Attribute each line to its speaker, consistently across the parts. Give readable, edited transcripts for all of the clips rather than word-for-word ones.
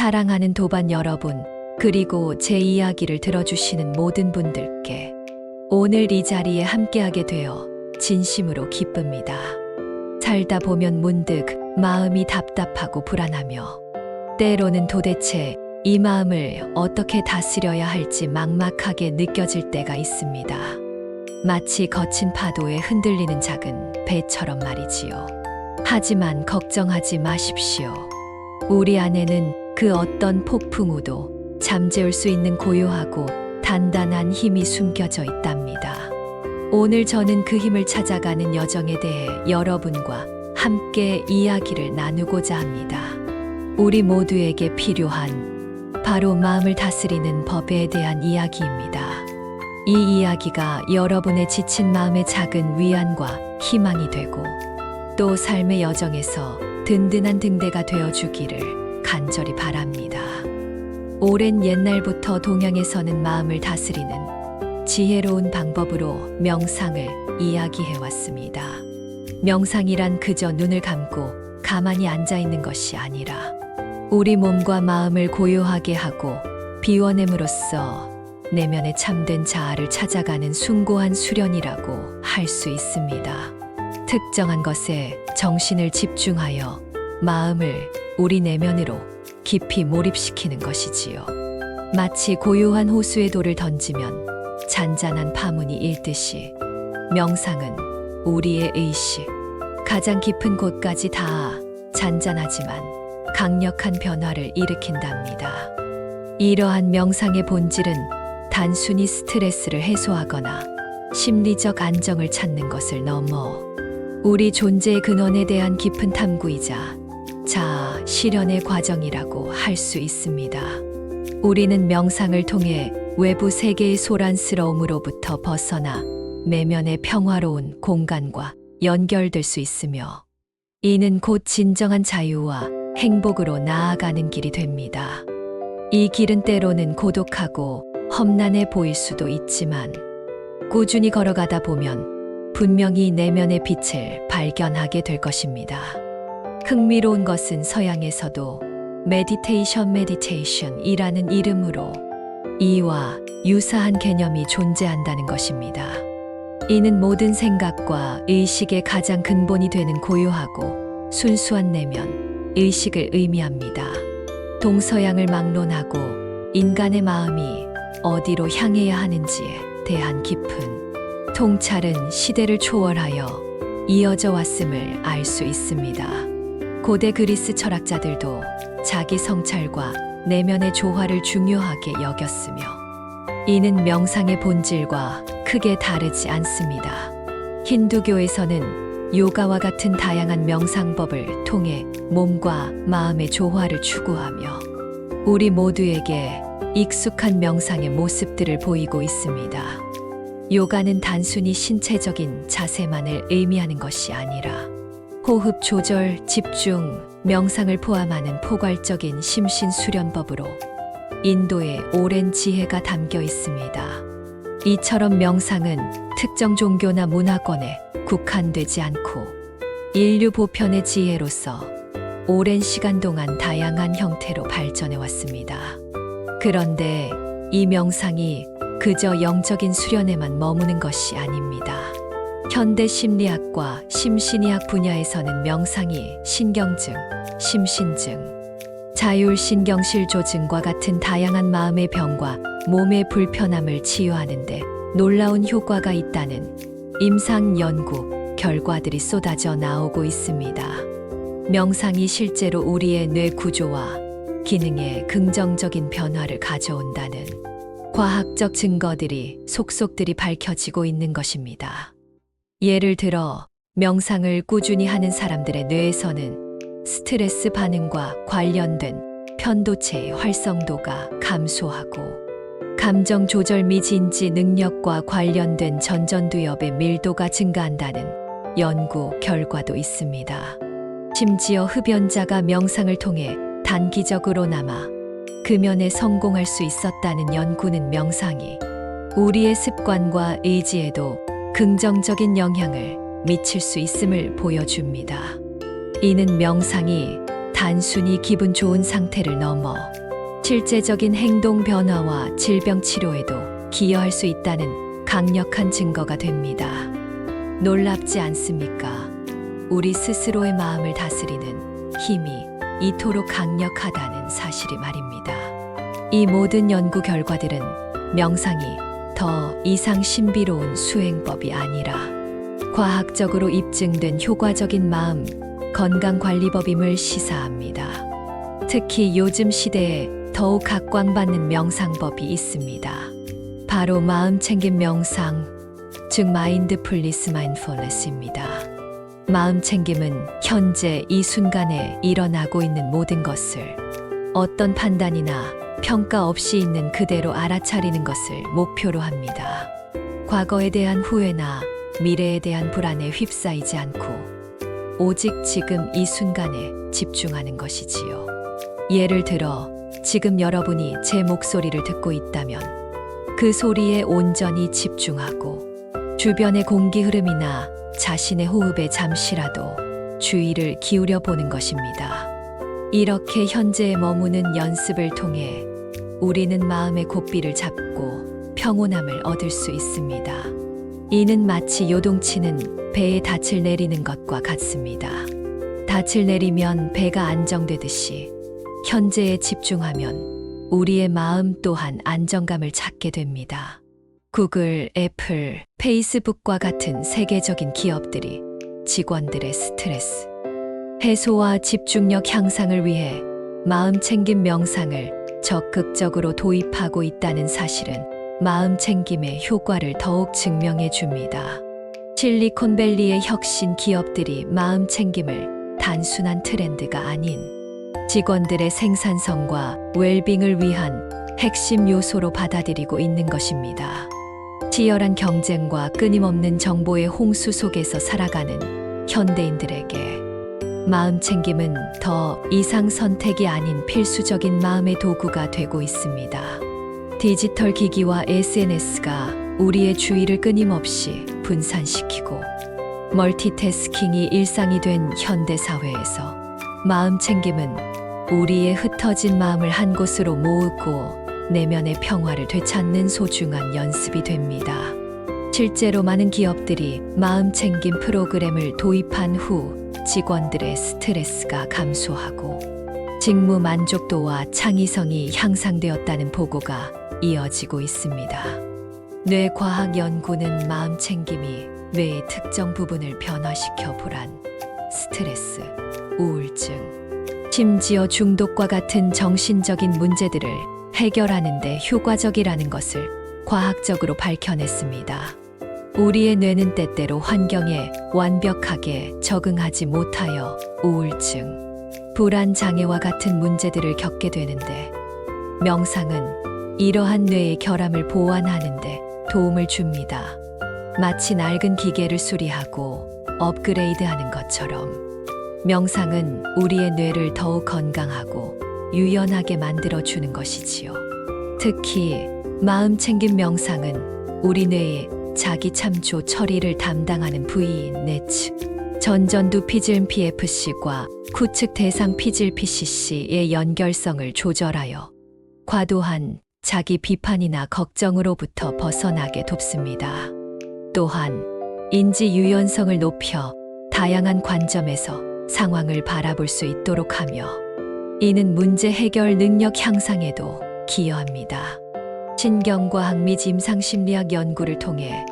Speaker 1: 사랑하는 도반 여러분, 그리고 제 이야기를 들어주시는 모든 분들께 오늘 이 자리에 함께하게 되어 진심으로 기쁩니다. 살다 보면 문득 마음이 답답하고 불안하며 때로는 도대체 이 마음을 어떻게 다스려야 할지 막막하게 느껴질 때가 있습니다. 마치 거친 파도에 흔들리는 작은 배처럼 말이지요. 하지만 걱정하지 마십시오. 우리 안에는 그 어떤 폭풍우도 잠재울 수 있는 고요하고 단단한 힘이 숨겨져 있답니다. 오늘 저는 그 힘을 찾아가는 여정에 대해 여러분과 함께 이야기를 나누고자 합니다. 우리 모두에게 필요한 바로 마음을 다스리는 법에 대한 이야기입니다. 이 이야기가 여러분의 지친 마음의 작은 위안과 희망이 되고 또 삶의 여정에서 든든한 등대가 되어주기를 간절히 바랍니다. 오랜 옛날부터 동양에서는 마음을 다스리는 지혜로운 방법으로 명상을 이야기해왔습니다. 명상이란 그저 눈을 감고 가만히 앉아있는 것이 아니라 우리 몸과 마음을 고요하게 하고 비워냄으로써 내면의 참된 자아를 찾아가는 숭고한 수련이라고 할 수 있습니다. 특정한 것에 정신을 집중하여 마음을 우리 내면으로 깊이 몰입시키는 것이지요. 마치 고요한 호수에 돌을 던지면 잔잔한 파문이 일듯이 명상은 우리의 의식, 가장 깊은 곳까지 닿아 잔잔하지만 강력한 변화를 일으킨답니다. 이러한 명상의 본질은 단순히 스트레스를 해소하거나 심리적 안정을 찾는 것을 넘어 우리 존재의 근원에 대한 깊은 탐구이자 자아 실현의 과정이라고 할 수 있습니다. 우리는 명상을 통해 외부 세계의 소란스러움으로부터 벗어나 내면의 평화로운 공간과 연결될 수 있으며 이는 곧 진정한 자유와 행복으로 나아가는 길이 됩니다. 이 길은 때로는 고독하고 험난해 보일 수도 있지만 꾸준히 걸어가다 보면 분명히 내면의 빛을 발견하게 될 것입니다. 흥미로운 것은 서양에서도 메디테이션이라는 이름으로 이와 유사한 개념이 존재한다는 것입니다. 이는 모든 생각과 의식의 가장 근본이 되는 고요하고 순수한 내면, 의식을 의미합니다. 동서양을 막론하고 인간의 마음이 어디로 향해야 하는지에 대한 깊은 통찰은 시대를 초월하여 이어져 왔음을 알 수 있습니다. 고대 그리스 철학자들도 자기 성찰과 내면의 조화를 중요하게 여겼으며 이는 명상의 본질과 크게 다르지 않습니다. 힌두교에서는 요가와 같은 다양한 명상법을 통해 몸과 마음의 조화를 추구하며 우리 모두에게 익숙한 명상의 모습들을 보이고 있습니다. 요가는 단순히 신체적인 자세만을 의미하는 것이 아니라 호흡 조절, 집중, 명상을 포함하는 포괄적인 심신 수련법으로 인도의 오랜 지혜가 담겨 있습니다. 이처럼 명상은 특정 종교나 문화권에 국한되지 않고 인류 보편의 지혜로서 오랜 시간 동안 다양한 형태로 발전해 왔습니다. 그런데 이 명상이 그저 영적인 수련에만 머무는 것이 아닙니다. 현대 심리학과 심신의학 분야에서는 명상이 신경증, 심신증, 자율신경실조증과 같은 다양한 마음의 병과 몸의 불편함을 치유하는 데 놀라운 효과가 있다는 임상 연구 결과들이 쏟아져 나오고 있습니다. 명상이 실제로 우리의 뇌 구조와 기능에 긍정적인 변화를 가져온다는 과학적 증거들이 속속들이 밝혀지고 있는 것입니다. 예를 들어 명상을 꾸준히 하는 사람들의 뇌에서는 스트레스 반응과 관련된 편도체의 활성도가 감소하고 감정 조절 및 인지 능력과 관련된 전전두엽의 밀도가 증가한다는 연구 결과도 있습니다. 심지어 흡연자가 명상을 통해 단기적으로나마 금연에 성공할 수 있었다는 연구는 명상이 우리의 습관과 의지에도 긍정적인 영향을 미칠 수 있음을 보여줍니다. 이는 명상이 단순히 기분 좋은 상태를 넘어 실제적인 행동 변화와 질병 치료에도 기여할 수 있다는 강력한 증거가 됩니다. 놀랍지 않습니까? 우리 스스로의 마음을 다스리는 힘이 이토록 강력하다는 사실이 말입니다. 이 모든 연구 결과들은 명상이 더 이상 신비로운 수행법이 아니라 과학적으로 입증된 효과적인 마음 건강관리법임을 시사합니다. 특히 요즘 시대에 더욱 각광받는 명상법이 있습니다. 바로 마음챙김 명상, 즉 마인드풀니스 마인드풀니스입니다. 마음챙김은 현재 이 순간에 일어나고 있는 모든 것을 어떤 판단이나 평가 없이 있는 그대로 알아차리는 것을 목표로 합니다. 과거에 대한 후회나 미래에 대한 불안에 휩싸이지 않고 오직 지금 이 순간에 집중하는 것이지요. 예를 들어 지금 여러분이 제 목소리를 듣고 있다면 그 소리에 온전히 집중하고 주변의 공기 흐름이나 자신의 호흡에 잠시라도 주의를 기울여 보는 것입니다. 이렇게 현재에 머무는 연습을 통해 우리는 마음의 고삐를 잡고 평온함을 얻을 수 있습니다. 이는 마치 요동치는 배에 닻을 내리는 것과 같습니다. 닻을 내리면 배가 안정되듯이 현재에 집중하면 우리의 마음 또한 안정감을 찾게 됩니다. 구글, 애플, 페이스북과 같은 세계적인 기업들이 직원들의 스트레스 해소와 집중력 향상을 위해 마음챙김 명상을 적극적으로 도입하고 있다는 사실은 마음챙김의 효과를 더욱 증명해 줍니다. 실리콘밸리의 혁신 기업들이 마음챙김을 단순한 트렌드가 아닌 직원들의 생산성과 웰빙을 위한 핵심 요소로 받아들이고 있는 것입니다. 치열한 경쟁과 끊임없는 정보의 홍수 속에서 살아가는 현대인들에게 마음챙김은 더 이상 선택이 아닌 필수적인 마음의 도구가 되고 있습니다. 디지털 기기와 SNS가 우리의 주의를 끊임없이 분산시키고 멀티태스킹이 일상이 된 현대 사회에서 마음챙김은 우리의 흩어진 마음을 한 곳으로 모으고 내면의 평화를 되찾는 소중한 연습이 됩니다. 실제로 많은 기업들이 마음챙김 프로그램을 도입한 후 직원들의 스트레스가 감소하고 직무 만족도와 창의성이 향상되었다는 보고가 이어지고 있습니다. 뇌과학 연구는 마음챙김이 뇌의 특정 부분을 변화시켜 불안, 스트레스, 우울증, 심지어 중독과 같은 정신적인 문제들을 해결하는 데 효과적이라는 것을 과학적으로 밝혀냈습니다. 우리의 뇌는 때때로 환경에 완벽하게 적응하지 못하여 우울증, 불안 장애와 같은 문제들을 겪게 되는데 명상은 이러한 뇌의 결함을 보완하는 데 도움을 줍니다. 마치 낡은 기계를 수리하고 업그레이드하는 것처럼 명상은 우리의 뇌를 더욱 건강하고 유연하게 만들어주는 것이지요. 특히 마음챙김 명상은 우리 뇌의 자기 참조 처리를 담당하는 부위인 내측 전전두 피질 PFC과 구측 대상 피질 PCC의 연결성을 조절하여 과도한 자기 비판이나 걱정으로부터 벗어나게 돕습니다. 또한 인지 유연성을 높여 다양한 관점에서 상황을 바라볼 수 있도록 하며 이는 문제 해결 능력 향상에도 기여합니다. 신경과학 및 임상심리학 연구를 통해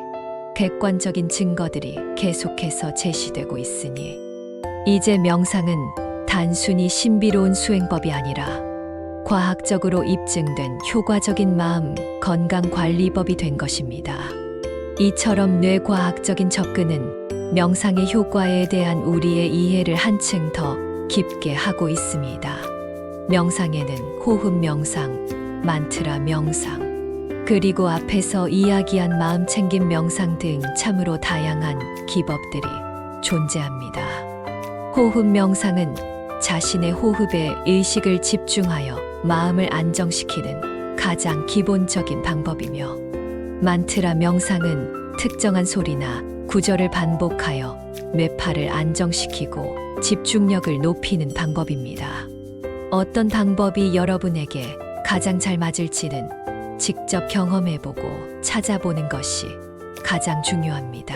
Speaker 1: 객관적인 증거들이 계속해서 제시되고 있으니 이제 명상은 단순히 신비로운 수행법이 아니라 과학적으로 입증된 효과적인 마음 건강 관리법이 된 것입니다. 이처럼 뇌과학적인 접근은 명상의 효과에 대한 우리의 이해를 한층 더 깊게 하고 있습니다. 명상에는 호흡 명상, 만트라 명상, 그리고 앞에서 이야기한 마음챙김 명상 등 참으로 다양한 기법들이 존재합니다. 호흡 명상은 자신의 호흡에 의식을 집중하여 마음을 안정시키는 가장 기본적인 방법이며 만트라 명상은 특정한 소리나 구절을 반복하여 뇌파를 안정시키고 집중력을 높이는 방법입니다. 어떤 방법이 여러분에게 가장 잘 맞을지는 직접 경험해보고 찾아보는 것이 가장 중요합니다.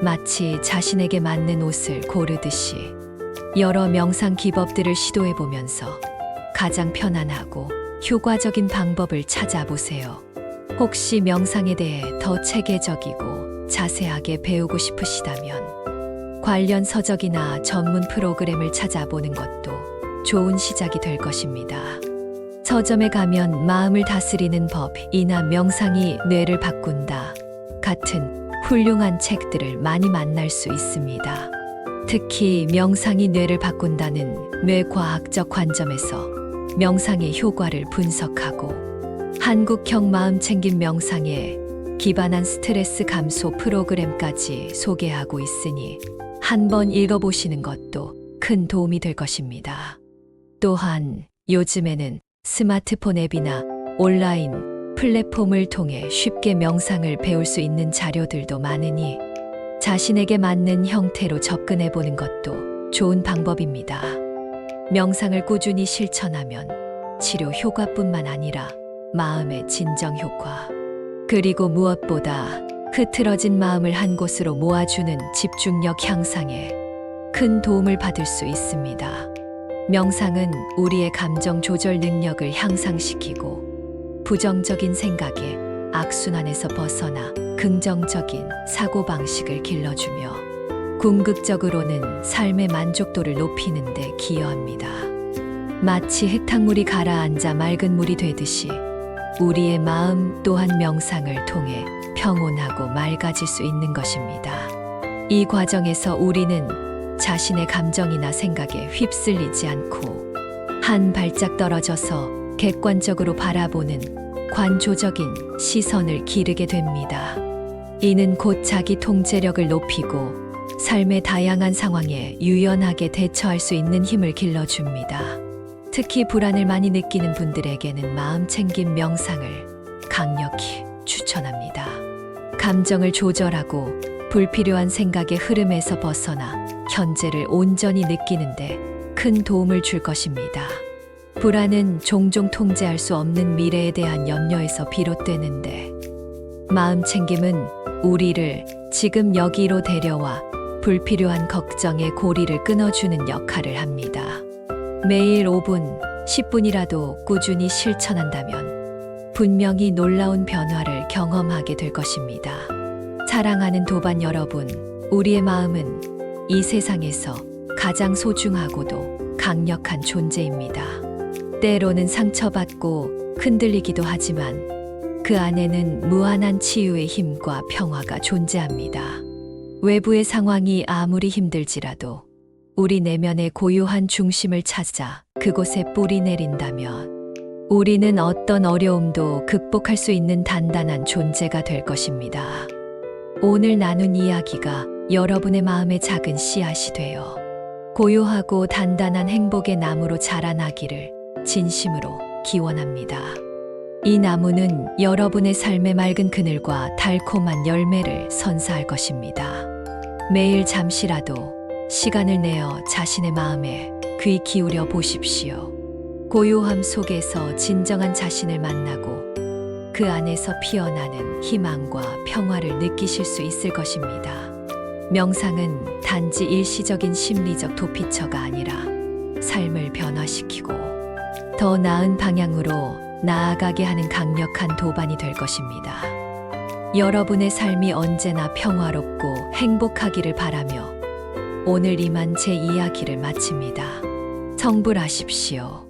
Speaker 1: 마치 자신에게 맞는 옷을 고르듯이 여러 명상 기법들을 시도해보면서 가장 편안하고 효과적인 방법을 찾아보세요. 혹시 명상에 대해 더 체계적이고 자세하게 배우고 싶으시다면 관련 서적이나 전문 프로그램을 찾아보는 것도 좋은 시작이 될 것입니다. 서점에 가면 마음을 다스리는 법이나 명상이 뇌를 바꾼다 같은 훌륭한 책들을 많이 만날 수 있습니다. 특히 명상이 뇌를 바꾼다는 뇌과학적 관점에서 명상의 효과를 분석하고 한국형 마음챙김 명상에 기반한 스트레스 감소 프로그램까지 소개하고 있으니 한번 읽어보시는 것도 큰 도움이 될 것입니다. 또한 요즘에는 스마트폰 앱이나 온라인 플랫폼을 통해 쉽게 명상을 배울 수 있는 자료들도 많으니 자신에게 맞는 형태로 접근해 보는 것도 좋은 방법입니다. 명상을 꾸준히 실천하면 치료 효과뿐만 아니라 마음의 진정 효과, 그리고 무엇보다 흐트러진 마음을 한 곳으로 모아주는 집중력 향상에 큰 도움을 받을 수 있습니다. 명상은 우리의 감정 조절 능력을 향상시키고 부정적인 생각의 악순환에서 벗어나 긍정적인 사고방식을 길러주며 궁극적으로는 삶의 만족도를 높이는 데 기여합니다. 마치 흙탕물이 가라앉아 맑은 물이 되듯이 우리의 마음 또한 명상을 통해 평온하고 맑아질 수 있는 것입니다. 이 과정에서 우리는 자신의 감정이나 생각에 휩쓸리지 않고 한 발짝 떨어져서 객관적으로 바라보는 관조적인 시선을 기르게 됩니다. 이는 곧 자기 통제력을 높이고 삶의 다양한 상황에 유연하게 대처할 수 있는 힘을 길러줍니다. 특히 불안을 많이 느끼는 분들에게는 마음챙김 명상을 강력히 추천합니다. 감정을 조절하고 불필요한 생각의 흐름에서 벗어나 현재를 온전히 느끼는데 큰 도움을 줄 것입니다. 불안은 종종 통제할 수 없는 미래에 대한 염려에서 비롯되는데 마음챙김은 우리를 지금 여기로 데려와 불필요한 걱정의 고리를 끊어주는 역할을 합니다. 매일 5분, 10분이라도 꾸준히 실천한다면 분명히 놀라운 변화를 경험하게 될 것입니다. 사랑하는 도반 여러분, 우리의 마음은 이 세상에서 가장 소중하고도 강력한 존재입니다. 때로는 상처받고 흔들리기도 하지만 그 안에는 무한한 치유의 힘과 평화가 존재합니다. 외부의 상황이 아무리 힘들지라도 우리 내면의 고요한 중심을 찾아 그곳에 뿌리 내린다면 우리는 어떤 어려움도 극복할 수 있는 단단한 존재가 될 것입니다. 오늘 나눈 이야기가 여러분의 마음의 작은 씨앗이 되어 고요하고 단단한 행복의 나무로 자라나기를 진심으로 기원합니다. 이 나무는 여러분의 삶의 맑은 그늘과 달콤한 열매를 선사할 것입니다. 매일 잠시라도 시간을 내어 자신의 마음에 귀 기울여 보십시오. 고요함 속에서 진정한 자신을 만나고 그 안에서 피어나는 희망과 평화를 느끼실 수 있을 것입니다. 명상은 단지 일시적인 심리적 도피처가 아니라 삶을 변화시키고 더 나은 방향으로 나아가게 하는 강력한 도반이 될 것입니다. 여러분의 삶이 언제나 평화롭고 행복하기를 바라며 오늘 이만 제 이야기를 마칩니다. 성불하십시오.